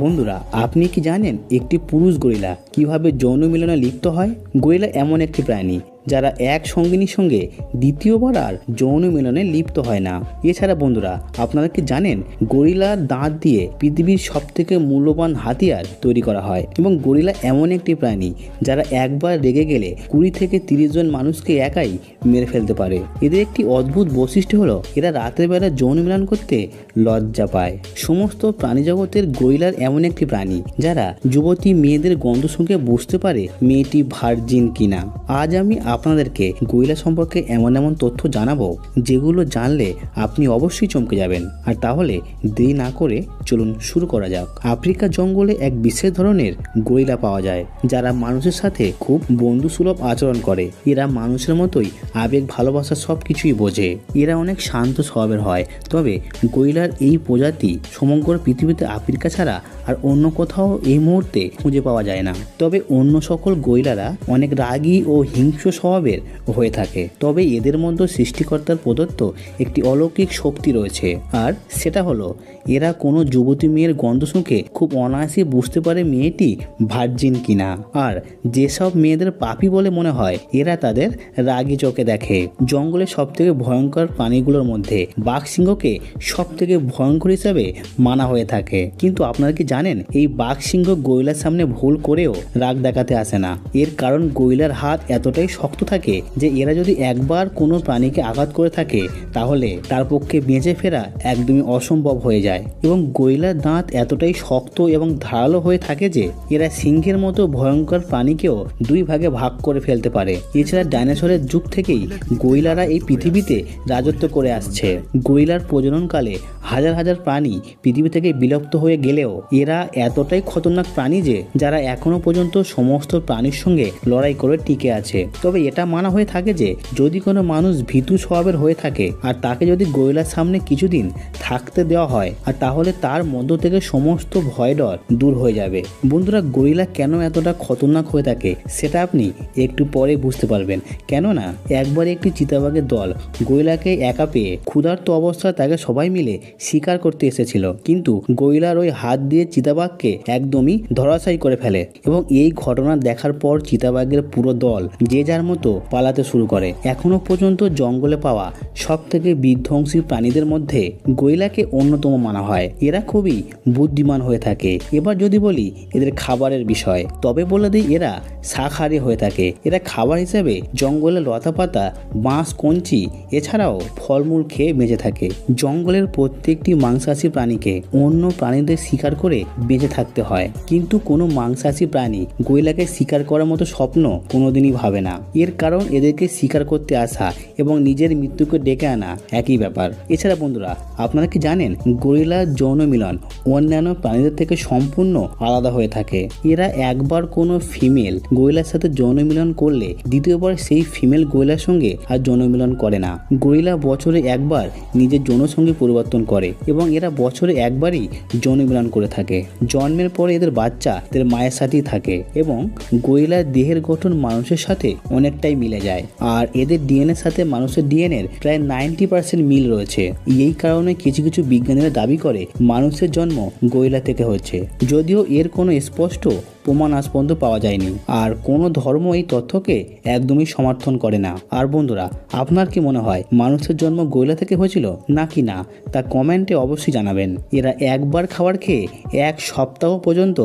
বন্ধুরা, আপনি কি জানেন একটি পুরুষ গরিলা কিভাবে যৌন মিলনে লিপ্ত হয়? গরিলা এমন একটি প্রাণী যারা এক সঙ্গিনীর সঙ্গে দ্বিতীয়বার আর যৌন মিলনে লিপ্ত হয় না। এছাড়া বন্ধুরা, আপনারা কি জানেন গরিলার দাঁত দিয়ে পৃথিবীর সবথেকে মূল্যবান হাতিয়ার তৈরি করা হয় এবং গরিলা এমন একটি প্রাণী যারা একবার রেগে গেলে 20 থেকে 30 জন মানুষকে একাই মেরে ফেলতে পারে। এদের একটি অদ্ভুত বৈশিষ্ট্য হলো এরা রাতের বেলা যৌন মিলন করতে লজ্জা পায়। সমস্ত প্রাণী জগতের গরিলার এমন একটি প্রাণী যারা যুবতী মেয়েদের গন্ধ শুঁকে বুঝতে পারে মেয়েটি ভার্জিন কিনা। আজ আমি আপনাদেরকে গরিলা সম্পর্কে এমন তথ্য জানাবো যেগুলো জানলে আপনি অবশ্যই চমকে যাবেন। আর তাহলে দেরি না করে চলুন শুরু করা যাক। আফ্রিকা জঙ্গলে এক বিশেষ ধরনের গরিলা পাওয়া যায় যারা মানুষের সাথে খুব বন্ধুসুলভ আচরণ করে। এরা মানুষের মতোই আবেগ, ভালোবাসা সবকিছুই বোঝে। এরা অনেক শান্ত স্বভাবের হয়। তবে গরিলার এই প্রজাতি সমগ্র পৃথিবীতে আফ্রিকা ছাড়া আর অন্য কোথাও এই মুহূর্তে খুঁজে পাওয়া যায় না। তবে অন্য সকল গরিলারা অনেক রাগী ও হিংস্র স্বভাবের হয়ে থাকে। তবে এদের মধ্যে সৃষ্টিকর্তার প্রদত্ত একটি অলৌকিক শক্তি রয়েছে, আর সেটা হলো এরা কোনো যুবতী মেয়ের গন্ধ শুঁকে খুব অনায়াসে বুঝতে পারে মেয়েটি ভার্জিন কিনা। আর যেসব মেয়েদের পাপী বলে মনে হয় এরা তাদের রাগী চোখে দেখে। জঙ্গলের সবথেকে ভয়ঙ্কর প্রাণীগুলোর মধ্যে বাঘসিংহকে সবথেকে ভয়ঙ্কর হিসাবে মানা হয়ে থাকে। কিন্তু আপনারা কি জানেন এই বাঘসিংহ গরিলার সামনে ভুল করেও রাগ দেখাতে আসে না। এর কারণ গরিলার হাত এতটাই শক্ত থাকে যে এরা যদি একবার কোনো প্রাণীকে আঘাত করে থাকে তাহলে তার পক্ষে বেঁচে ফেরা একদমই অসম্ভব হয়ে যায়। এবং গরিলার দাঁত এতটাই শক্ত এবং ধারালো হয়ে থাকে যে এরা সিংহের মতো ভয়ঙ্কর প্রাণীকেও 2 ভাগে ভাগ করে ফেলতে পারে। এছাড়া ডাইনোসরের যুগ থেকেই গরিলারা এই পৃথিবীতে রাজত্ব করে আসছে। গরিলার প্রজননকালে হাজার হাজার প্রাণী পৃথিবী থেকে বিলুপ্ত হয়ে গেলেও এরা এতটাই খতরনাক প্রাণী যে যারা এখনো পর্যন্ত সমস্ত প্রাণীর সঙ্গে লড়াই করে টিকে আছে। তবে এটা মানা হয়ে থাকে যে যদি কোনো মানুষ ভীতু স্বভাবের হয়ে থাকে আর তাকে যদি গরিলার সামনে কিছুদিন থাকতে দেওয়া হয় আর তাহলে তার মধ্য থেকে সমস্ত ভয় ডর দূর হয়ে যাবে। বন্ধুরা, গরিলা কেন এতটা খতরনাক হয়ে থাকে সেটা আপনি একটু পরে বুঝতে পারবেন। কেননা একবার একটি চিতাবাঘের দল গরিলাকে একা পেয়ে ক্ষুধার্ত অবস্থায় তাকে সবাই মিলে শিকার করতে এসেছিল, কিন্তু গরিলার ওই হাত দিয়ে চিতাবাঘকে একদমই ধরাশায়ী করে ফেলে এবং এই ঘটনা দেখার পর চিতাবাঘের পুরো দল যে যার মতো পালাতে শুরু করে। এখনো পর্যন্ত জঙ্গলে পাওয়া সব থেকে বিধ্বংসী প্রাণীদের মধ্যে গরিলাকে অন্যতম মানা হয়। এরা খুবই বুদ্ধিমান হয়ে থাকে। এবার যদি বলি এদের খাবারের বিষয়, তবে বলে দিই এরা শাকাহারী হয়ে থাকে। এরা খাবার হিসেবে জঙ্গলে লতাপাতা, বাঁশ, কঞ্চি এছাড়াও ফলমূল খেয়ে বেঁচে থাকে। জঙ্গলের প্রত্যেকটি মাংসাশী প্রাণীকে অন্য প্রাণীদের শিকার করে বেঁচে থাকতে হয়, কিন্তু কোনো মাংসাশী প্রাণী গরিলাকে শিকার করার মতো স্বপ্ন কোনোদিনই ভাবে না। এর কারণ এদেরকে শিকার করতে আসা এবং নিজের মৃত্যুকে ডেকে আনা একই ব্যাপার। এছাড়া বন্ধুরা, আপনারা কি জানেন গরিলার যৌন মিলন অন্যান্য প্রাণীদের থেকে সম্পূর্ণ আলাদা হয়ে থাকে। এরা একবার কোনো ফিমেল গরিলার সাথে যৌন মিলন করলে দ্বিতীয়বার সেই ফিমেল গরিলার সঙ্গে আর যৌন মিলন করে না। গরিলা বছরে একবার নিজের যৌনসঙ্গী পরিবর্তন করে এবং এরা বছরে একবারই যৌন মিলন করে থাকে। জন্মের পরে এদের বাচ্চা এদের মায়ের সাথেই থাকে এবং গরিলার দেহের গঠন মানুষের সাথে অনেকটাই মিলে যায়। আর এদের ডিএনএর সাথে মানুষের ডিএনএর প্রায় 90% মিল রয়েছে। এই কারণে কিছু কিছু বিজ্ঞানীরা দাবি করে মানুষের জন্ম গরিলা থেকে হচ্ছে, যদিও এর কোনো স্পষ্ট প্রমাণ আজ পর্যন্ত পাওয়া যায়নি। আর কোনো ধর্ম এই তথ্যকে একদমই সমর্থন করে না। আর বন্ধুরা, আপনার কি মনে হয় মানুষের জন্ম গরিলা থেকে হয়েছিল নাকি না, তা কমেন্টে অবশ্যই জানাবেন। এরা একবার খাবার খেয়ে 1 সপ্তাহ পর্যন্ত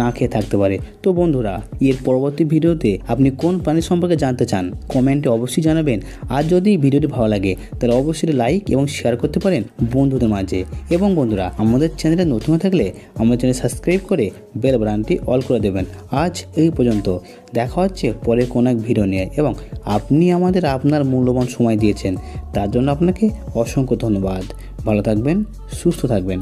না খেয়ে থাকতে পারে। তো বন্ধুরা, এর পরবর্তী ভিডিওতে আপনি কোন প্রাণী সম্পর্কে জানতে চান কমেন্টে অবশ্যই জানাবেন। আর যদি ভিডিওটি ভালো লাগে তাহলে অবশ্যই লাইক এবং শেয়ার করতে পারেন বন্ধুদের মাঝে। এবং বন্ধুরা, আমাদের চ্যানেলে নতুন হয়ে থাকলে আমাদের চ্যানেল সাবস্ক্রাইব করে বেল বাটনটি অল করে দেবেন। আজ এই পর্যন্ত, দেখা হচ্ছে পরে কোনো এক ভিডিও নিয়ে। এবং আপনি আমাদের আপনার মূল্যবান সময় দিয়েছেন তার জন্য আপনাকে অসংখ্য ধন্যবাদ। ভালো থাকবেন, সুস্থ থাকবেন।